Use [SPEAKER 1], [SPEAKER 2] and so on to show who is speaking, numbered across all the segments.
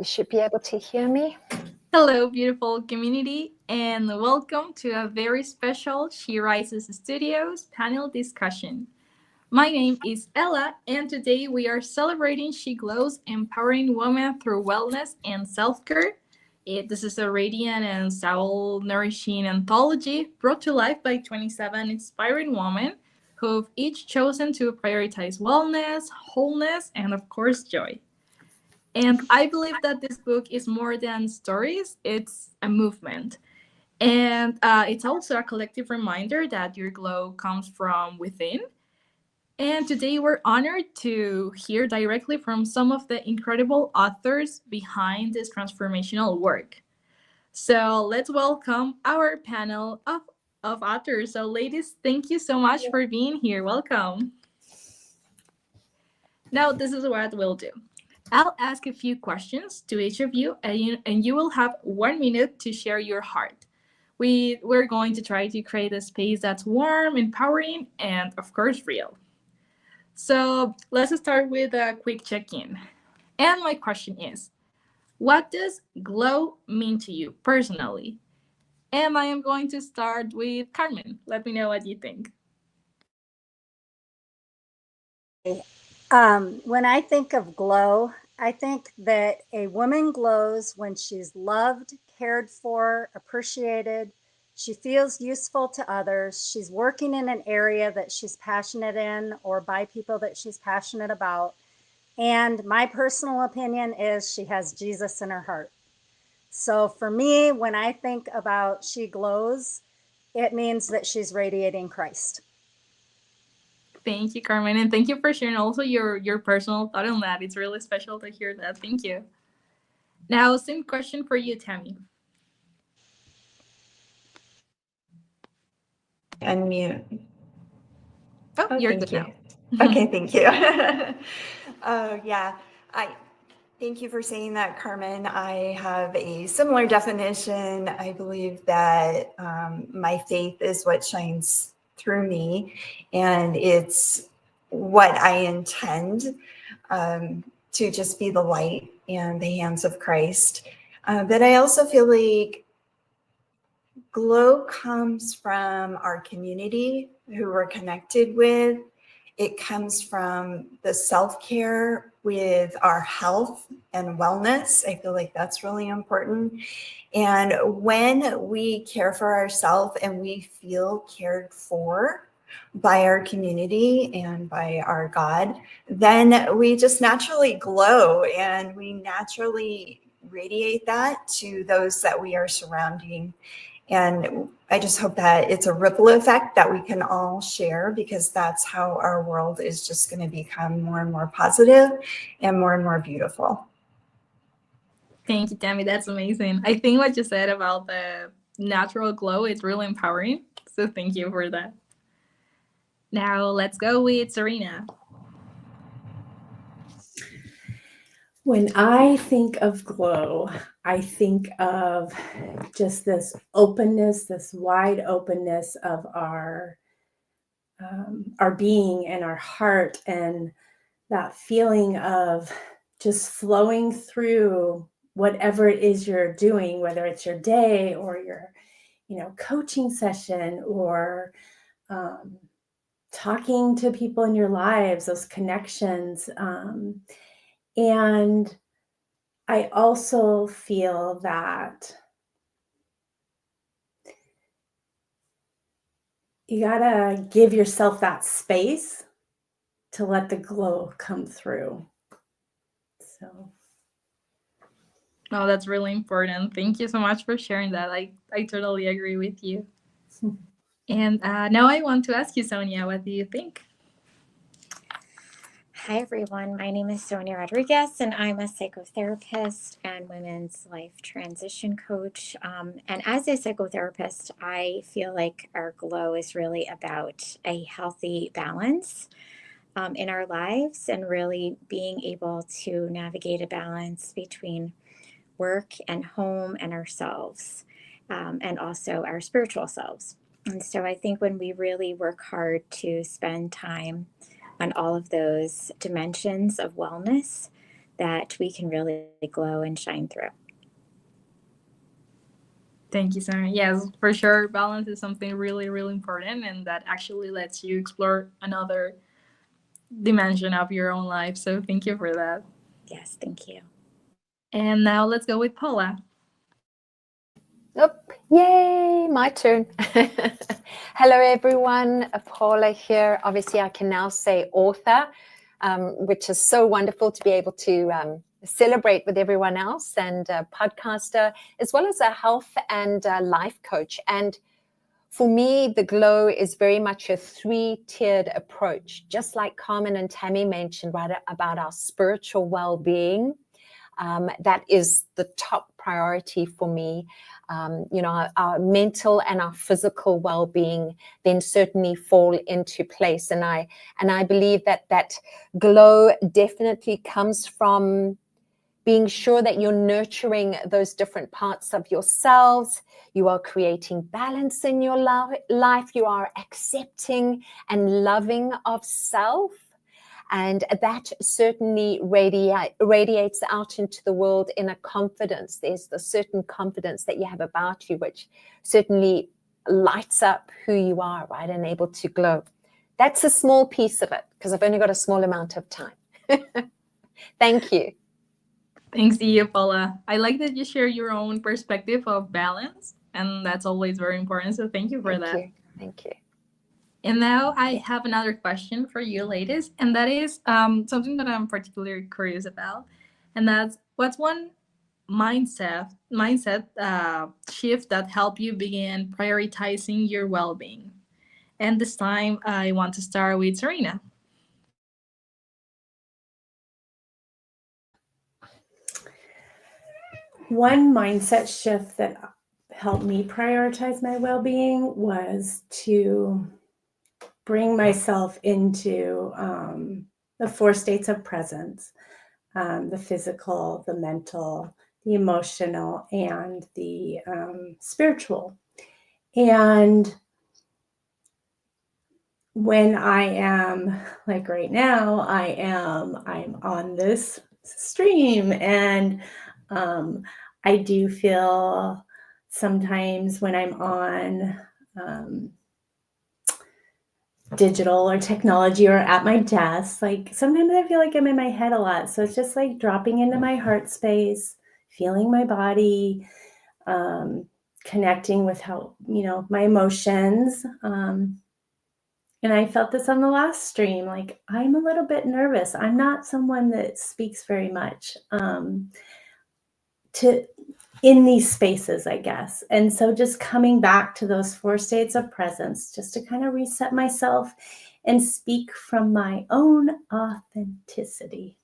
[SPEAKER 1] You should be able to hear me.
[SPEAKER 2] Hello, beautiful community, and welcome to a very special She Rises Studios panel discussion. My name is Ella, and today we are celebrating She Glows, empowering women through wellness and self-care. This is a radiant and soul-nourishing anthology brought to life by 27 inspiring women who've each chosen to prioritize wellness, wholeness, and of course, joy. And I believe that this book is more than stories, it's a movement. And it's also a collective reminder that your glow comes from within. And today we're honored to hear directly from some of the incredible authors behind this transformational work. So let's welcome our panel of authors. So, ladies, thank you so much for being here. Welcome. Now, this is what we'll do. I'll ask a few questions to each of you, and you will have 1 minute to share your heart. We're going to try to create a space that's warm, empowering, and of course, real. So let's start with a quick check in. And my question is, what does glow mean to you personally? And I am going to start with Carmen. Let me know what you think.
[SPEAKER 3] When I think of glow, I think that a woman glows when she's loved, cared for, appreciated. She feels useful to others. She's working in an area that she's passionate in or by people that she's passionate about. And my personal opinion is she has Jesus in her heart. So for me, when I think about she glows, it means that she's radiating Christ.
[SPEAKER 2] Thank you, Carmen, and thank you for sharing also your personal thought on that. It's really special to hear that. Thank you. Now, same question for you, Tammy.
[SPEAKER 4] Unmute.
[SPEAKER 2] Oh, you're good
[SPEAKER 4] you.
[SPEAKER 2] now.
[SPEAKER 4] Okay, thank you. Yeah, I thank you for saying that, Carmen. I have a similar definition. I believe that my faith is what shines through me, and it's what I intend to just be the light and the hands of Christ. But I also feel like glow comes from our community who we're connected with. It comes from the self-care with our health and wellness. I feel like that's really important. And when we care for ourselves and we feel cared for by our community and by our God, then we just naturally glow and we naturally radiate that to those that we are surrounding. And I just hope that it's a ripple effect that we can all share, because that's how our world is just going to become more and more positive and more beautiful.
[SPEAKER 2] Thank you, Tammy. That's amazing. I think what you said about the natural glow is really empowering. So thank you for that. Now let's go with Serena.
[SPEAKER 5] When I think of glow, I think of just this openness, this wide openness of our being and our heart, and that feeling of just flowing through whatever it is you're doing, whether it's your day or your, coaching session or talking to people in your lives, those connections. And I also feel that you gotta give yourself that space to let the glow come through. So.
[SPEAKER 2] Oh, that's really important. Thank you so much for sharing that. I totally agree with you. And now I want to ask you, Sonia, what do you think?
[SPEAKER 6] Hi, everyone. My name is Sonia Rodriguez, and I'm a psychotherapist and women's life transition coach. And as a psychotherapist, I feel like our glow is really about a healthy balance in our lives, and really being able to navigate a balance between work and home and ourselves, and also our spiritual selves. And so I think when we really work hard to spend time on all of those dimensions of wellness, that we can really glow and shine through.
[SPEAKER 2] Thank you, Sarah. Yes, for sure. Balance is something really, really important, and that actually lets you explore another dimension of your own life. So thank you for that.
[SPEAKER 6] Yes, thank you.
[SPEAKER 2] And now let's go with Paula.
[SPEAKER 1] Oh, yay, my turn. Hello, everyone. Paula here. Obviously, I can now say author, which is so wonderful to be able to celebrate with everyone else, and podcaster, as well as a health and life coach. And for me, the glow is very much a 3-tiered approach, just like Carmen and Tammy mentioned, right, about our spiritual well-being. That is the top priority for me. Our mental and our physical well-being then certainly fall into place. And I believe that glow definitely comes from being sure that you're nurturing those different parts of yourselves. You are creating balance in your life. You are accepting and loving of self. And that certainly radiates out into the world in a confidence. There's the certain confidence that you have about you, which certainly lights up who you are, right, and able to glow. That's a small piece of it, because I've only got a small amount of time. Thank you.
[SPEAKER 2] Thanks to you, Paula. I like that you share your own perspective of balance, and that's always very important. So thank you for that.
[SPEAKER 1] Thank you.
[SPEAKER 2] And now I have another question for you, ladies, and that is something that I'm particularly curious about, and that's what's one mindset shift that helped you begin prioritizing your well-being. And this time, I want to start with Serena.
[SPEAKER 5] One mindset shift that helped me prioritize my well-being was to bring myself into the 4 states of presence, the physical, the mental, the emotional, and the spiritual. And when I am, like right now, I'm on this stream, and I do feel sometimes when I'm on digital or technology or at my desk, like sometimes I feel like I'm in my head a lot. So it's just like dropping into my heart space, feeling my body, connecting with how, my emotions. And I felt this on the last stream, like I'm a little bit nervous. I'm not someone that speaks very much in these spaces, I guess. And so just coming back to those 4 states of presence, just to kind of reset myself and speak from my own authenticity.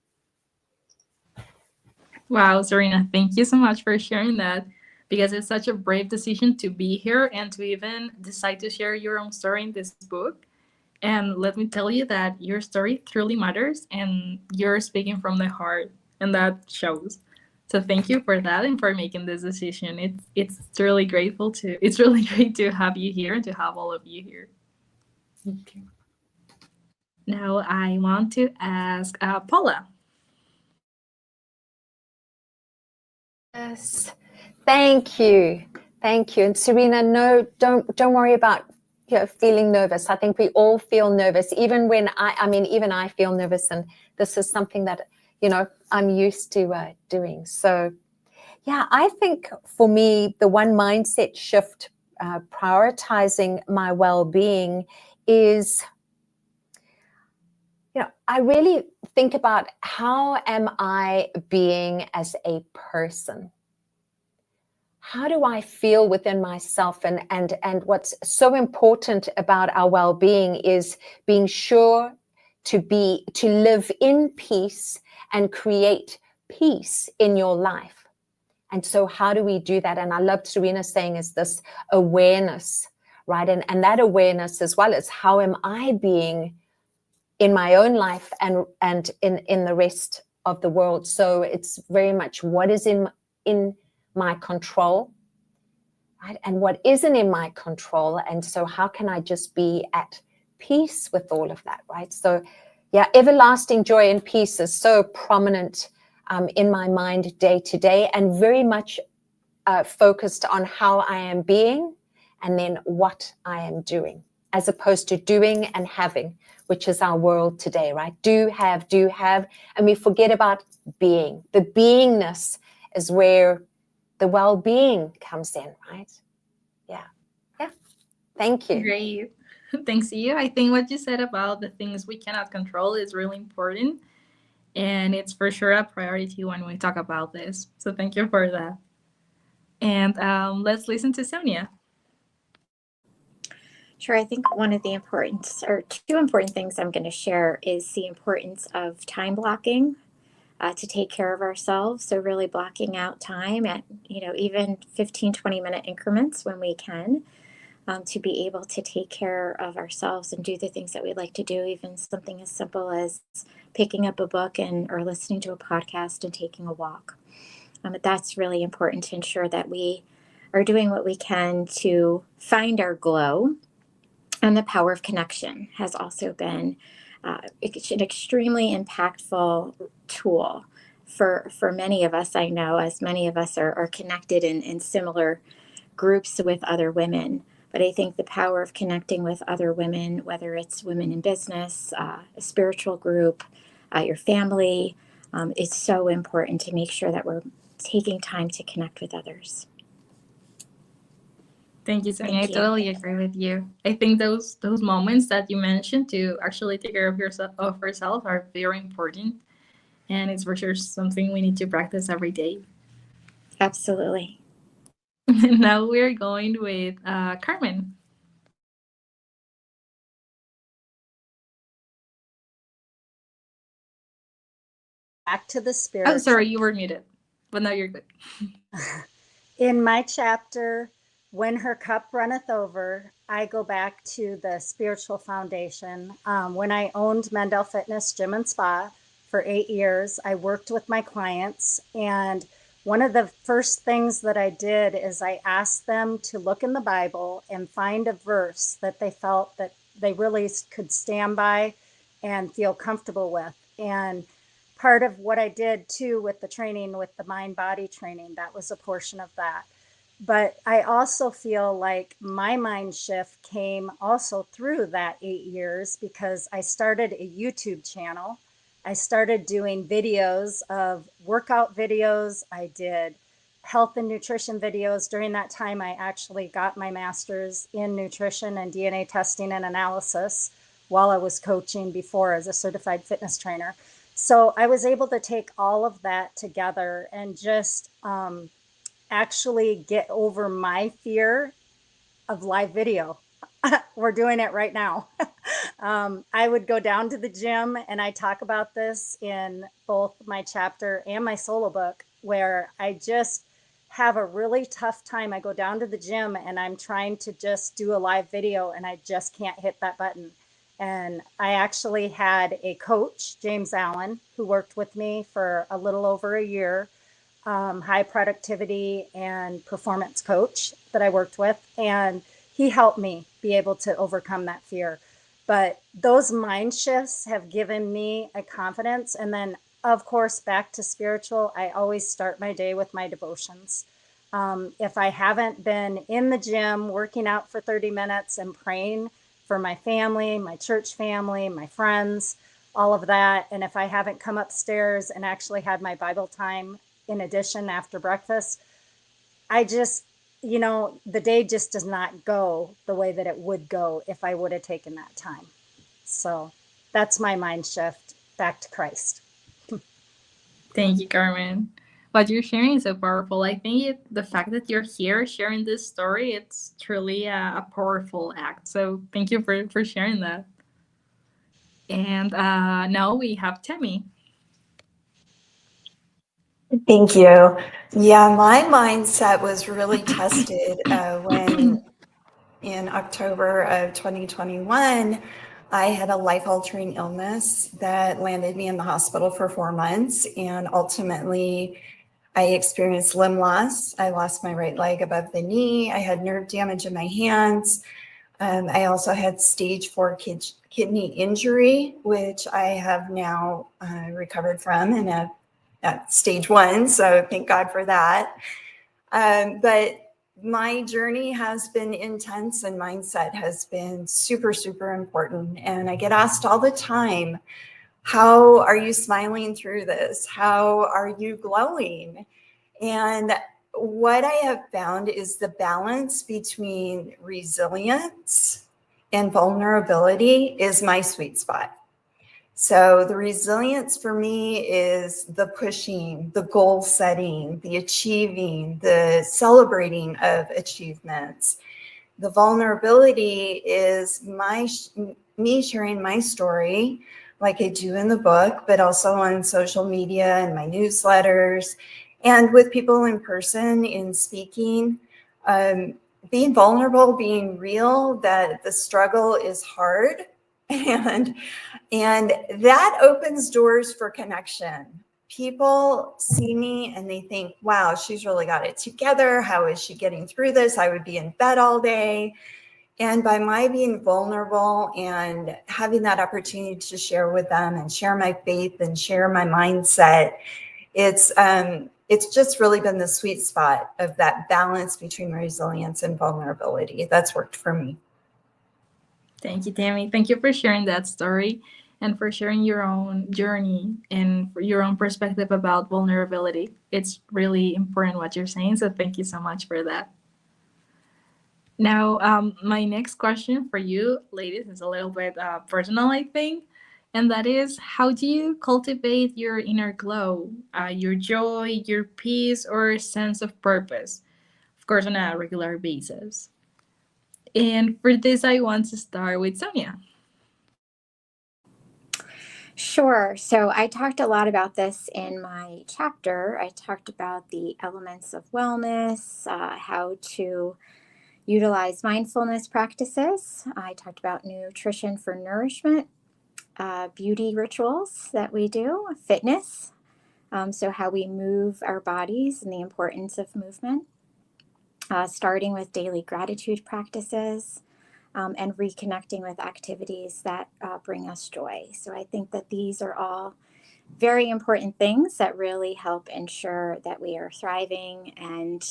[SPEAKER 2] Wow, Serena, thank you so much for sharing that, because it's such a brave decision to be here and to even decide to share your own story in this book. And let me tell you that your story truly matters, and you're speaking from the heart, and that shows. So thank you for that and for making this decision. It's really it's really great to have you here and to have all of you here.
[SPEAKER 5] Thank you.
[SPEAKER 2] Now I want to ask Paula.
[SPEAKER 1] Yes, thank you. And Serena, no, don't worry about feeling nervous. I think we all feel nervous, even when even I feel nervous, and this is something that I'm used to doing. So yeah, I think for me, the one mindset shift prioritizing my well-being is, I really think about how am I being as a person? How do I feel within myself? And what's so important about our well-being is being sure to live in peace and create peace in your life. And so how do we do that? And I loved Serena saying is this awareness, right? And that awareness as well as how am I being in my own life and in the rest of the world. So it's very much what is in my control, right? And what isn't in my control. And so how can I just be at peace with all of that, right? So yeah, everlasting joy and peace is so prominent in my mind day to day, and very much focused on how I am being and then what I am doing, as opposed to doing and having, which is our world today, right? Do, have, and we forget about being. The beingness is where the well-being comes in, right? Yeah. Thank you.
[SPEAKER 2] Great. Thanks to you. I think what you said about the things we cannot control is really important. And it's for sure a priority when we talk about this. So thank you for that. And let's listen to Sonia.
[SPEAKER 6] Sure. I think one of the two important things I'm going to share is the importance of time blocking to take care of ourselves. So really blocking out time at, even 15, 20-minute increments when we can, to be able to take care of ourselves and do the things that we like to do, even something as simple as picking up a book or listening to a podcast and taking a walk. But that's really important to ensure that we are doing what we can to find our glow. And the power of connection has also been an extremely impactful tool for many of us, I know, as many of us are connected in similar groups with other women. But I think the power of connecting with other women, whether it's women in business, a spiritual group, your family, is so important to make sure that we're taking time to connect with others.
[SPEAKER 2] Thank you, Sonia.
[SPEAKER 6] Thank
[SPEAKER 2] I
[SPEAKER 6] you.
[SPEAKER 2] totally agree with you. I think those moments that you mentioned to actually take care of yourself are very important. And it's for sure something we need to practice every day.
[SPEAKER 6] Absolutely.
[SPEAKER 2] Now we're going with Carmen.
[SPEAKER 3] Back to the spirit.
[SPEAKER 2] Oh, sorry, you were muted, but now you're good.
[SPEAKER 3] In my chapter, When Her Cup Runneth Over, I go back to the spiritual foundation. When I owned Mendel Fitness Gym and Spa for 8 years, I worked with my clients. And one of the first things that I did is I asked them to look in the Bible and find a verse that they felt that they really could stand by and feel comfortable with. And part of what I did too with the training, with the mind-body training, that was a portion of that. But I also feel like my mind shift came also through that 8 years, because I started a YouTube channel. I started doing videos of workout videos. I did health and nutrition videos. During that time, I actually got my master's in nutrition and DNA testing and analysis while I was coaching before as a certified fitness trainer. So I was able to take all of that together and just actually get over my fear of live video. We're doing it right now. I would go down to the gym, and I talk about this in both my chapter and my solo book, where I just have a really tough time. I go down to the gym and I'm trying to just do a live video, and I just can't hit that button. And I actually had a coach, James Allen, who worked with me for a little over a year, high productivity and performance coach that I worked with. And he helped me be able to overcome that fear. But those mind shifts have given me a confidence. And then, of course, back to spiritual, I always start my day with my devotions. If I haven't been in the gym working out for 30 minutes and praying for my family, my church family, my friends, all of that. And if I haven't come upstairs and actually had my Bible time in addition after breakfast, I just, the day just does not go the way that it would go if I would have taken that time. So that's my mind shift back to Christ.
[SPEAKER 2] Thank you, Carmen. What you're sharing is so powerful. I think the fact that you're here sharing this story, it's truly a powerful act. So thank you for sharing that. And now we have Temi.
[SPEAKER 4] Thank you. Yeah, my mindset was really tested when in October of 2021, I had a life-altering illness that landed me in the hospital for 4 months. And ultimately, I experienced limb loss. I lost my right leg above the knee. I had nerve damage in my hands. I also had stage 4 kidney injury, which I have now recovered from and have at stage 1. So thank God for that. But my journey has been intense and mindset has been super, super important. And I get asked all the time, how are you smiling through this? How are you glowing? And what I have found is the balance between resilience and vulnerability is my sweet spot. So the resilience for me is the pushing, the goal setting, the achieving, the celebrating of achievements. The vulnerability is me sharing my story, like I do in the book, but also on social media and my newsletters, and with people in person in speaking. Being vulnerable, being real, that the struggle is hard, and that opens doors for connection. People see me and they think, wow, she's really got it together. How is she getting through this? I would be in bed all day. And by my being vulnerable and having that opportunity to share with them and share my faith and share my mindset, it's just really been the sweet spot of that balance between resilience and vulnerability. That's worked for me.
[SPEAKER 2] Thank you, Tammy. Thank you for sharing that story and for sharing your own journey and for your own perspective about vulnerability. It's really important what you're saying, so thank you so much for that. Now, my next question for you, ladies, is a little bit personal, I think, and that is, how do you cultivate your inner glow, your joy, your peace, or sense of purpose? Of course, on a regular basis. And for this, I want to start with Sonia.
[SPEAKER 6] Sure. So I talked a lot about this in my chapter. I talked about the elements of wellness, how to utilize mindfulness practices. I talked about nutrition for nourishment, beauty rituals that we do, fitness, so how we move our bodies and the importance of movement, starting with daily gratitude practices, and reconnecting with activities that bring us joy. So I think that these are all very important things that really help ensure that we are thriving and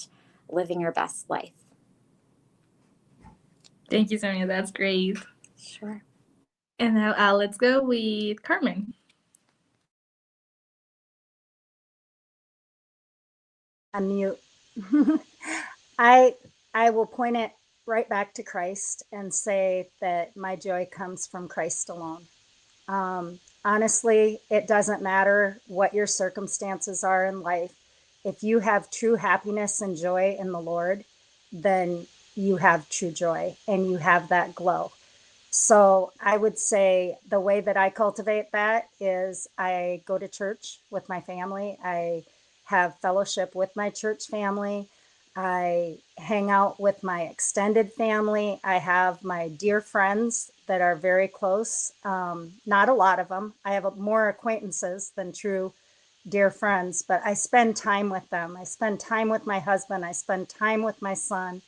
[SPEAKER 6] living our best life.
[SPEAKER 2] Thank you, Sonia. That's great.
[SPEAKER 6] Sure.
[SPEAKER 2] And now let's go with Carmen.
[SPEAKER 3] Unmute. I will point it right back to Christ and say that my joy comes from Christ alone. Honestly, it doesn't matter what your circumstances are in life. If you have true happiness and joy in the Lord, then you have true joy and you have that glow. So I would say the way that I cultivate that is I go to church with my family. I have fellowship with my church family. I hang out with my extended family. I have my dear friends that are very close. Not a lot of them. I have more acquaintances than true dear friends, but I spend time with them. I spend time with my husband. I spend time with my son.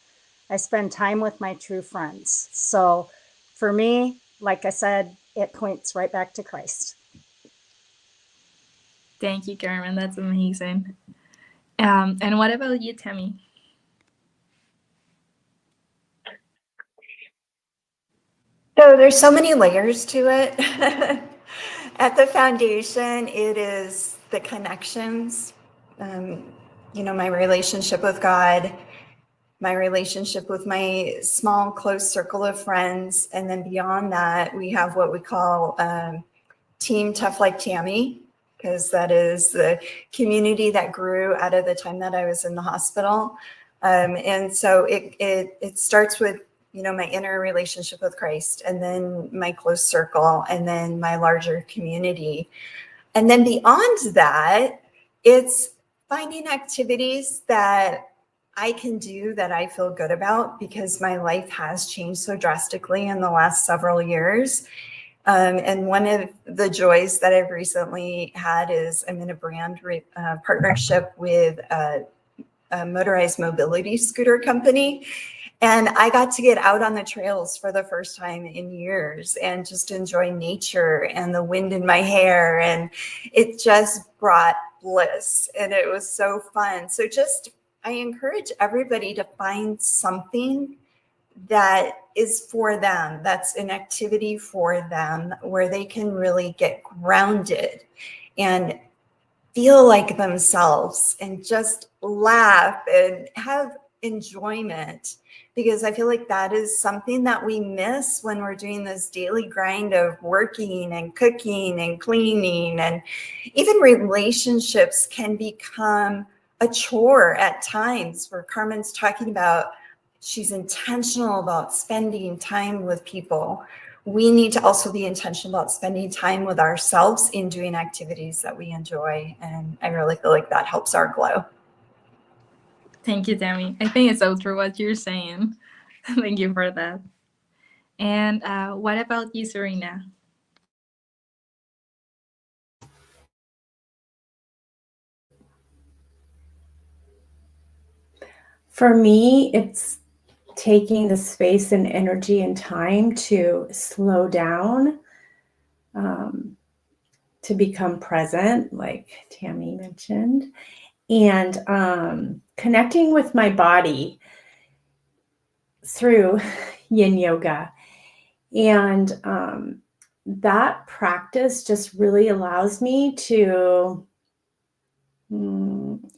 [SPEAKER 3] I spend time with my true friends. So for me, like I said, it points right back to Christ.
[SPEAKER 2] Thank you, Carmen. That's amazing. And what about you, Tammy?
[SPEAKER 4] So there's so many layers to it. At the foundation, it is the connections, my relationship with God, my relationship with my small, close circle of friends. And then beyond that, we have what we call Team Tough Like Tammy, because that is the community that grew out of the time that I was in the hospital. And so it starts with, my inner relationship with Christ, and then my close circle, and then my larger community. And then beyond that, it's finding activities that I can do that I feel good about, because my life has changed so drastically in the last several years. And one of the joys that I've recently had is I'm in a brand partnership with a motorized mobility scooter company. And I got to get out on the trails for the first time in years and just enjoy nature and the wind in my hair. And it just brought bliss, and it was so fun. So I encourage everybody to find something that is for them, that's an activity for them where they can really get grounded and feel like themselves and just laugh and have enjoyment, because I feel like that is something that we miss when we're doing this daily grind of working and cooking and cleaning, and even relationships can become a chore at times, where Carmen's talking about she's intentional about spending time with people. We need to also be intentional about spending time with ourselves in doing activities that we enjoy. And I really feel like that helps our glow.
[SPEAKER 2] Thank you, Tammy. I think it's so true what you're saying. Thank you for that. And what about you, Serena?
[SPEAKER 5] For me, it's taking the space and energy and time to slow down, to become present, like Tammy mentioned, and connecting with my body through yin yoga. And that practice just really allows me to,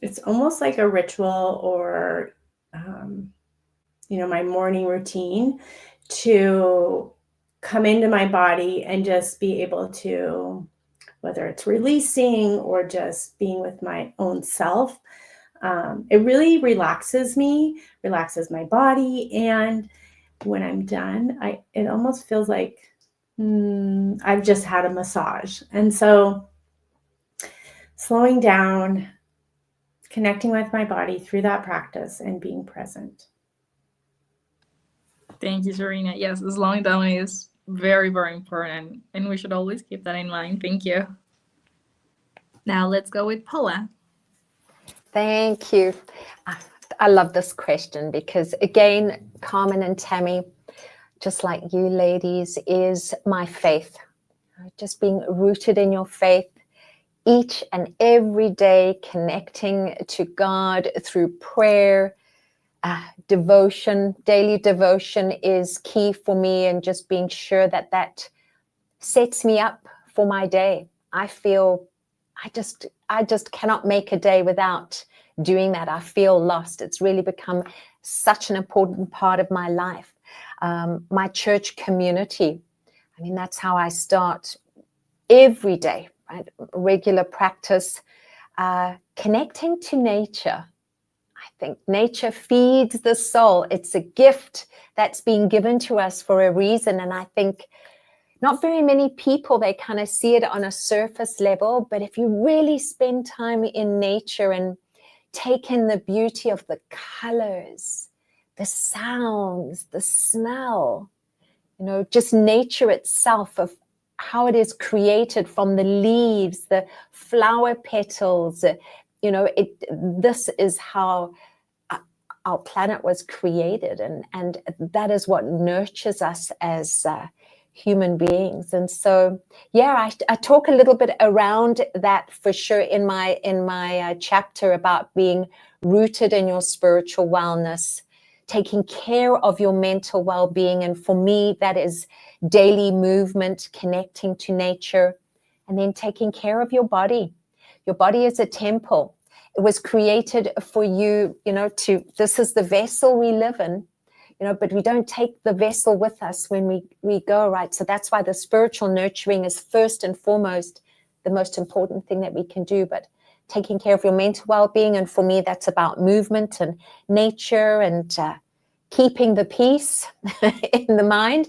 [SPEAKER 5] it's almost like a ritual, or my morning routine, to come into my body and just be able to, whether it's releasing or just being with my own self, it really relaxes me, relaxes my body. And when I'm done, it almost feels like I've just had a massage. And so slowing down, connecting with my body through that practice, and being present.
[SPEAKER 2] Thank you, Serena. Yes, slowing down is very, very important, and we should always keep that in mind. Thank you. Now let's go with Paula.
[SPEAKER 1] Thank you. I love this question because, again, Carmen and Tammy, just like you ladies, is my faith. Just being rooted in your faith each and every day, connecting to God through prayer, devotion. Daily devotion is key for me, and just being sure that sets me up for my day. I feel I just cannot make a day without doing that. I feel lost. It's really become such an important part of my life. My church community, I mean, that's how I start every day, right? Regular practice, connecting to nature. I think nature feeds the soul. It's a gift that's been given to us for a reason. And I think not very many people, they kind of see it on a surface level, but if you really spend time in nature and take in the beauty of the colors, the sounds, the smell, just nature itself, of how it is created from the leaves, the flower petals, this is how our planet was created, and that is what nurtures us as human beings. And so, yeah, I talk a little bit around that for sure in my chapter about being rooted in your spiritual wellness, taking care of your mental well-being. And for me, that is daily movement, connecting to nature, and then taking care of your body. Your body is a temple. It was created for you, this is the vessel we live in, but we don't take the vessel with us when we go, right? So that's why the spiritual nurturing is first and foremost the most important thing that we can do, but taking care of your mental well-being. And for me, that's about movement and nature and keeping the peace in the mind.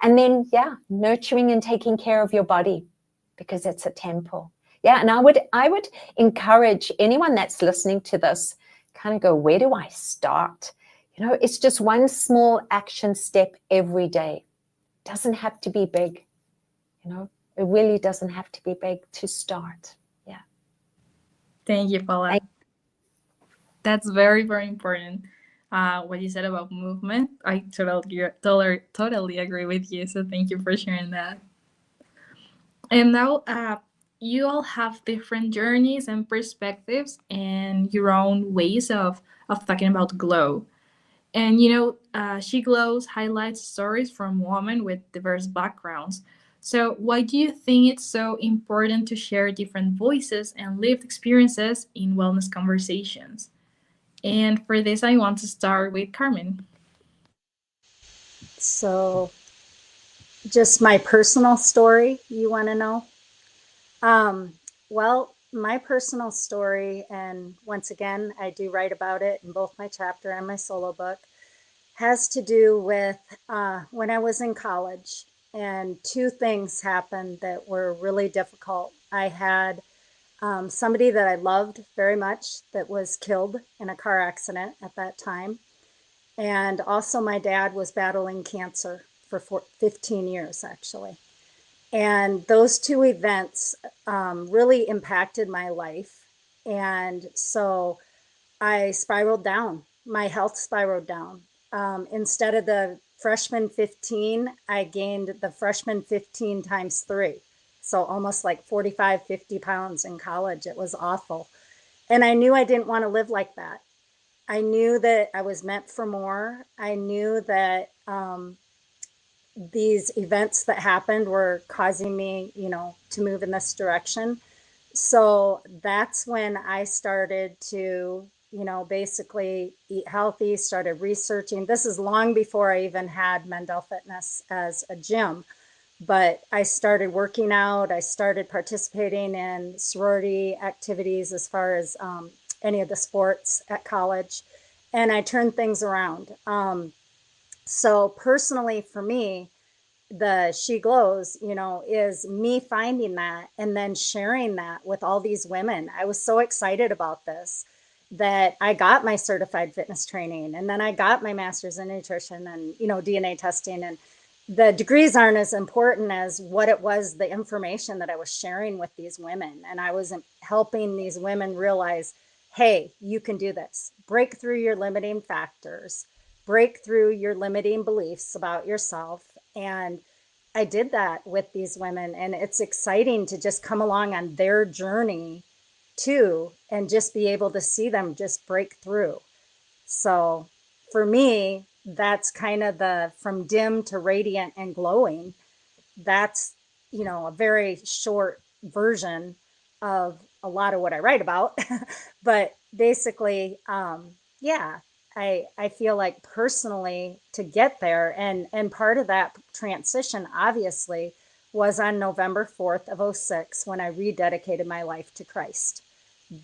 [SPEAKER 1] And then, nurturing and taking care of your body, because it's a temple. Yeah, and I would encourage anyone that's listening to this, kind of go, where do I start? It's just one small action step every day. It doesn't have to be big. It really doesn't have to be big to start. Yeah.
[SPEAKER 2] Thank you, Paula. That's very, very important. What you said about movement, I totally agree with you. So thank you for sharing that. And now, you all have different journeys and perspectives and your own ways of talking about glow. And She Glows highlights stories from women with diverse backgrounds. So, why do you think it's so important to share different voices and lived experiences in wellness conversations? And for this, I want to start with Carmen.
[SPEAKER 3] So, just my personal story, you want to know? Well, my personal story, and once again, I do write about it in both my chapter and my solo book, has to do with when I was in college, and two things happened that were really difficult. I had somebody that I loved very much that was killed in a car accident at that time. And also, my dad was battling cancer for 15 years, actually. And those two events really impacted my life. And so I spiraled down. My health spiraled down. Instead of the freshman 15, I gained the freshman 15 times 3. So almost like 45, 50 pounds in college. It was awful. And I knew I didn't want to live like that. I knew that I was meant for more. I knew that these events that happened were causing me, to move in this direction. So that's when I started to, basically eat healthy, started researching. This is long before I even had Mendel Fitness as a gym, but I started working out. I started participating in sorority activities as far as any of the sports at college, and I turned things around. So personally for me, the She Glows, is me finding that and then sharing that with all these women. I was so excited about this that I got my certified fitness training, and then I got my master's in nutrition and, DNA testing. And the degrees aren't as important as what it was, the information that I was sharing with these women. And I was helping these women realize, hey, you can do this. Break through your limiting factors, break through your limiting beliefs about yourself. And I did that with these women. And it's exciting to just come along on their journey too, and just be able to see them just break through. So for me, that's kind of the from dim to radiant and glowing. That's, a very short version of a lot of what I write about. But basically, yeah, I feel like personally to get there, and part of that transition obviously was on November 4th of 06 when I rededicated my life to Christ.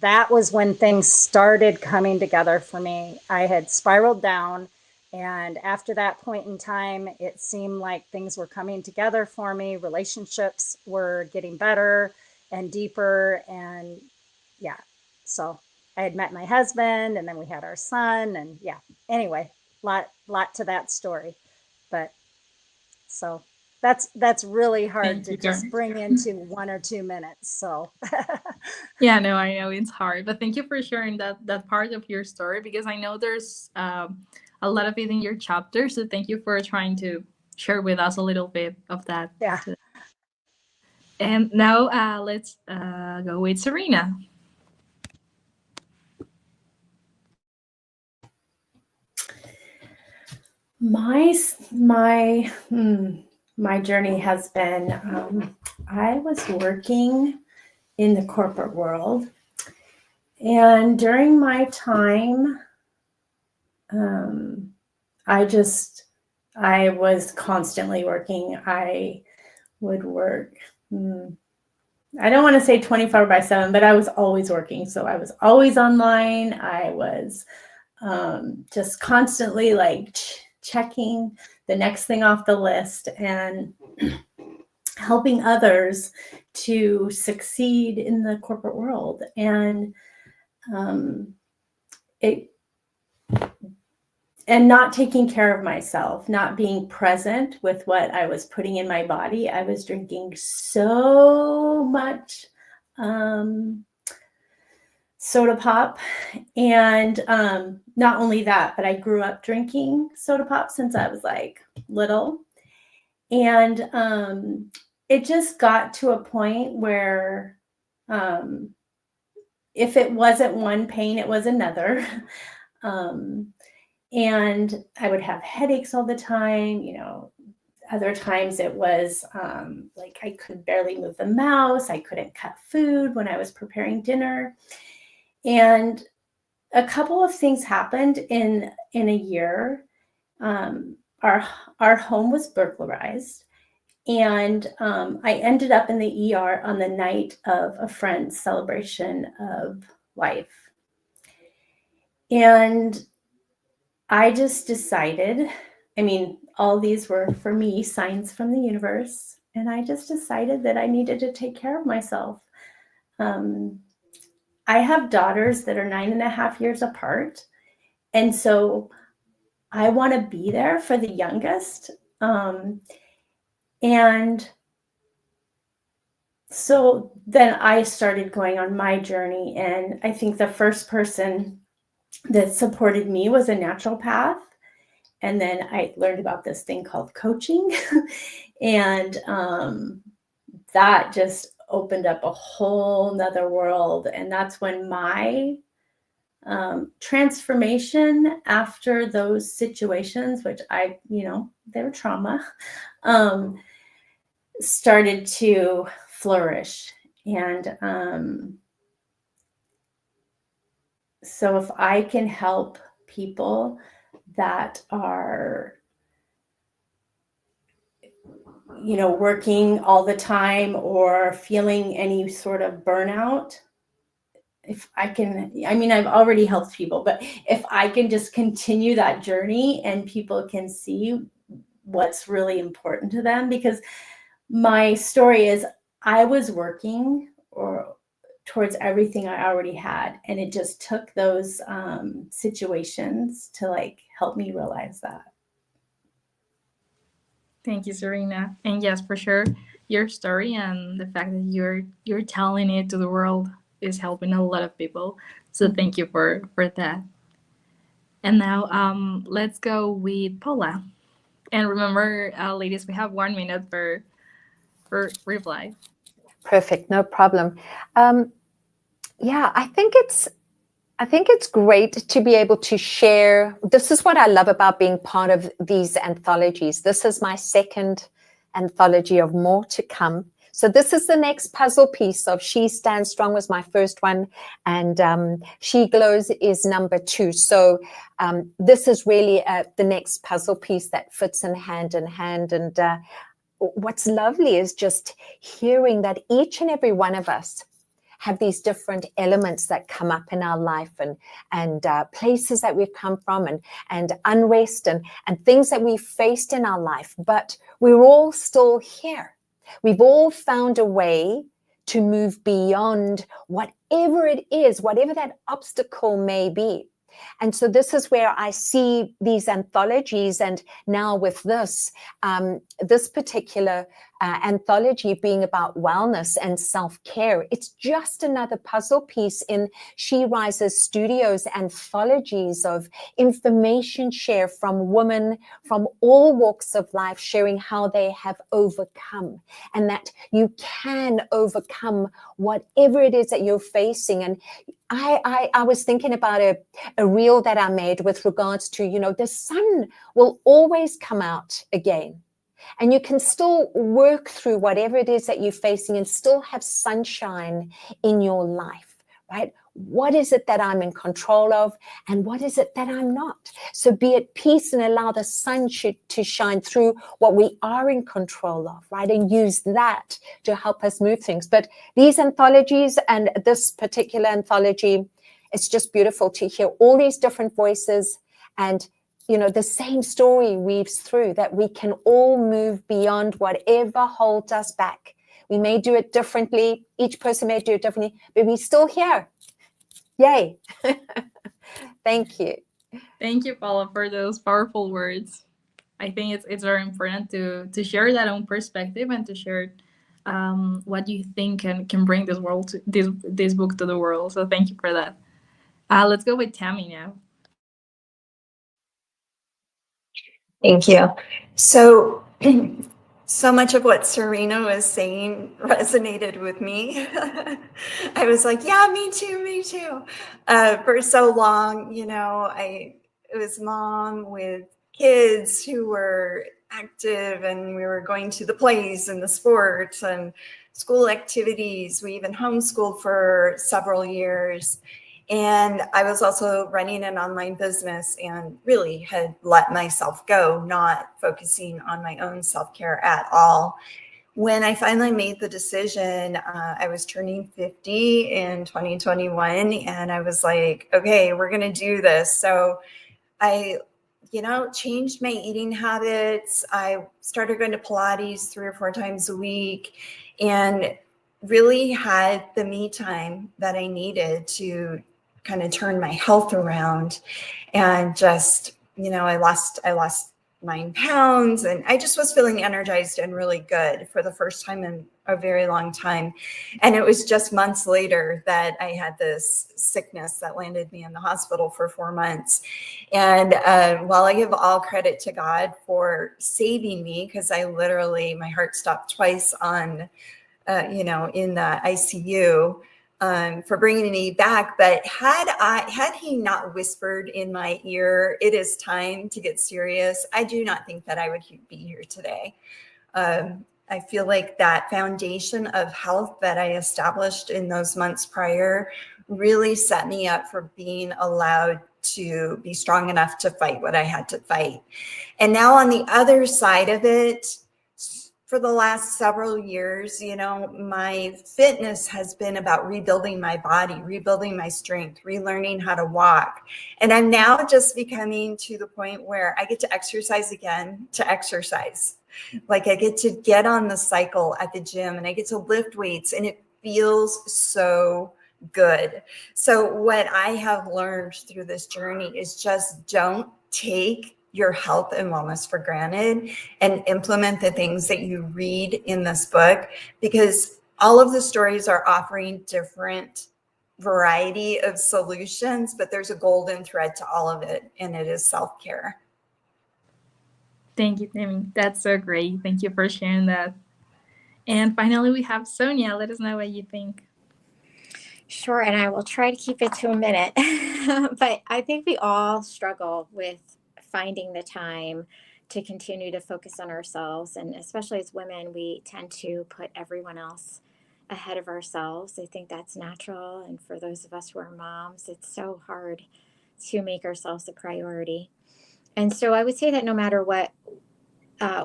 [SPEAKER 3] That was when things started coming together for me. I had spiraled down, and after that point in time, it seemed like things were coming together for me. Relationships were getting better and deeper, and yeah, so I had met my husband, and then we had our son, and yeah, anyway, lot to that story. But so that's really hard
[SPEAKER 2] Thank
[SPEAKER 3] to
[SPEAKER 2] you,
[SPEAKER 3] just
[SPEAKER 2] Carmen.
[SPEAKER 3] bring into 1 or 2 minutes. So
[SPEAKER 2] Yeah, no, I know it's hard, but thank you for sharing that part of your story, because I know there's a lot of it in your chapter. So thank you for trying to share with us a little bit of that.
[SPEAKER 3] yeah.
[SPEAKER 2] And now let's go with Serena.
[SPEAKER 5] My journey has been, I was working in the corporate world, and during my time, I was constantly working. I would work, I don't want to say 24/7, but I was always working. So I was always online. I was just constantly like checking the next thing off the list and helping others to succeed in the corporate world. And and not taking care of myself, not being present with what I was putting in my body. I was drinking so much soda pop. And not only that, but I grew up drinking soda pop since I was like little. And it just got to a point where If it wasn't one pain, it was another. And I would have headaches all the time. Other times it was like I could barely move the mouse. I couldn't cut food when I was preparing dinner. And a couple of things happened in a year. Our home was burglarized, and I ended up in the ER on the night of a friend's celebration of life. And I just decided, all these were for me signs from the universe, and I just decided that I needed to take care of myself. I have daughters that are 9.5 years apart, and so I want to be there for the youngest. And so then I started going on my journey, and I think the first person that supported me was a naturopath. And then I learned about this thing called coaching, and that just opened up a whole nother world. And that's when my transformation after those situations, which they were trauma, started to flourish. And so if I can help people that are, working all the time or feeling any sort of burnout, if I can, I've already helped people, but if I can just continue that journey and people can see what's really important to them, because my story is I was working towards everything I already had, and it just took those situations to help me realize that.
[SPEAKER 2] Thank you, Serena. And yes, for sure, your story and the fact that you're telling it to the world is helping a lot of people. So thank you for that. And now let's go with Paula. And remember, ladies, we have 1 minute for reply.
[SPEAKER 1] Perfect, no problem. Yeah, I think it's great to be able to share. This is what I love about being part of these anthologies. This is my second anthology of more to come. So this is the next puzzle piece of She Stands Strong was my first one, and She Glows is number 2. So this is really the next puzzle piece that fits in hand. And what's lovely is just hearing that each and every one of us have these different elements that come up in our life, and places that we've come from, and unrest and things that we've faced in our life. But we're all still here. We've all found a way to move beyond whatever it is, whatever that obstacle may be. And so this is where I see these anthologies, and now with this particular anthology being about wellness and self-care. It's just another puzzle piece in She Rises Studios anthologies of information share from women from all walks of life, sharing how they have overcome, and that you can overcome whatever it is that you're facing. And I was thinking about a reel that I made with regards to, the sun will always come out again. And you can still work through whatever it is that you're facing and still have sunshine in your life, right? What is it that I'm in control of, and what is it that I'm not? So be at peace and allow the sun to shine through what we are in control of, right? And use that to help us move things. But these anthologies, and this particular anthology, it's just beautiful to hear all these different voices, and the same story weaves through, that we can all move beyond whatever holds us back. We may do it differently. Each person may do it differently, but we're still here. Yay. Thank you.
[SPEAKER 2] Thank you, Paula, for those powerful words. I think it's very important to share that own perspective and to share what you think can bring this book to the world. So thank you for that. Let's go with Tammy now.
[SPEAKER 4] Thank you. So so much of what Serena was saying resonated with me. I was like, yeah, me too, me too. For so long, I was mom with kids who were active, and we were going to the plays and the sports and school activities. We even homeschooled for several years. And I was also running an online business and really had let myself go, not focusing on my own self-care at all. When I finally made the decision, I was turning 50 in 2021, and I was like, okay, we're going to do this. So I, changed my eating habits. I started going to Pilates 3 or 4 times a week, and really had the me time that I needed to kind of turn my health around. And just, I lost 9 pounds, and I just was feeling energized and really good for the first time in a very long time. And it was just months later that I had this sickness that landed me in the hospital for 4 months. And while I give all credit to God for saving me, because my heart stopped twice on in the ICU, for bringing me back. But had he not whispered in my ear, it is time to get serious, I do not think that I would be here today. I feel like that foundation of health that I established in those months prior really set me up for being allowed to be strong enough to fight what I had to fight. And now on the other side of it, for the last several years, my fitness has been about rebuilding my body, rebuilding my strength, relearning how to walk. And I'm now just becoming to the point where I get to exercise again to exercise. Like I get to get on the cycle at the gym, and I get to lift weights, and it feels so good. So what I have learned through this journey is just don't take your health and wellness for granted, and implement the things that you read in this book, because all of the stories are offering different variety of solutions, but there's a golden thread to all of it, and it is self-care.
[SPEAKER 2] Thank you, Tammy. That's so great. Thank you for sharing that. And finally, we have Sonia. Let us know what you think.
[SPEAKER 6] Sure, and I will try to keep it to a minute. But I think we all struggle with finding the time to continue to focus on ourselves. And especially as women, we tend to put everyone else ahead of ourselves. I think that's natural. And for those of us who are moms, it's so hard to make ourselves a priority. And so I would say that no matter what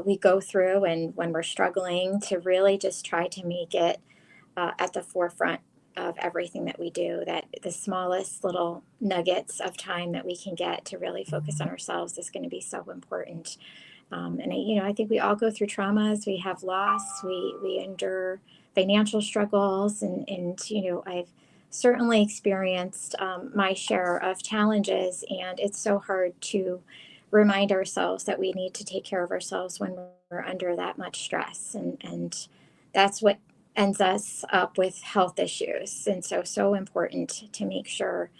[SPEAKER 6] we go through, and when we're struggling, to really just try to make it at the forefront of everything that we do, that the smallest little nuggets of time that we can get to really focus on ourselves is going to be so important. And I think we all go through traumas. We have loss. We endure financial struggles, and I've certainly experienced my share of challenges, and it's so hard to remind ourselves that we need to take care of ourselves when we're under that much stress, and that's what ends us up with health issues. And so important to make sure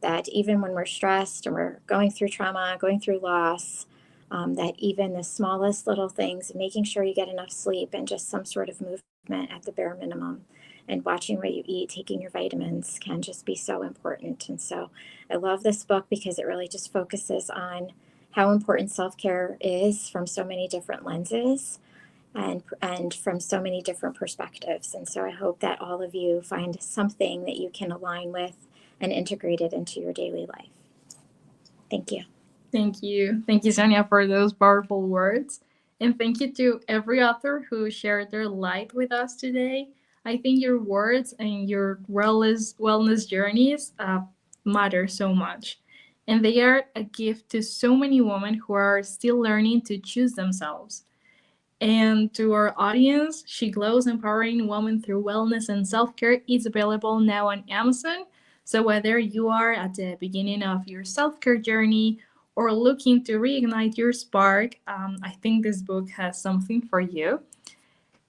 [SPEAKER 6] that even when we're stressed and we're going through trauma, going through loss, that even the smallest little things, making sure you get enough sleep and just some sort of movement at the bare minimum, and watching what you eat, taking your vitamins, can just be so important. And so I love this book because it really just focuses on how important self-care is from so many different lenses, and from so many different perspectives. And so I hope that all of you find something that you can align with and integrate it into your daily life. Thank you.
[SPEAKER 2] Thank you. Thank you, Sonia, for those powerful words. And thank you to every author who shared their light with us today. I think your words and your wellness journeys matter so much. And they are a gift to so many women who are still learning to choose themselves. And to our audience, She Glows: Empowering Women Through Wellness and Self-Care is available now on Amazon. So whether you are at the beginning of your self-care journey or looking to reignite your spark, I think this book has something for you.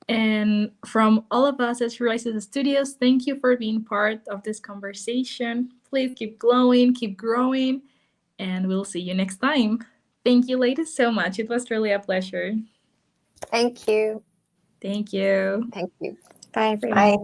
[SPEAKER 2] And from all of us at She Rises Studios, thank you for being part of this conversation. Please keep glowing, keep growing, and we'll see you next time. Thank you, ladies, so much. It was really a pleasure.
[SPEAKER 1] Thank you.
[SPEAKER 2] Thank you.
[SPEAKER 1] Thank you.
[SPEAKER 6] Bye, everyone.
[SPEAKER 4] Bye.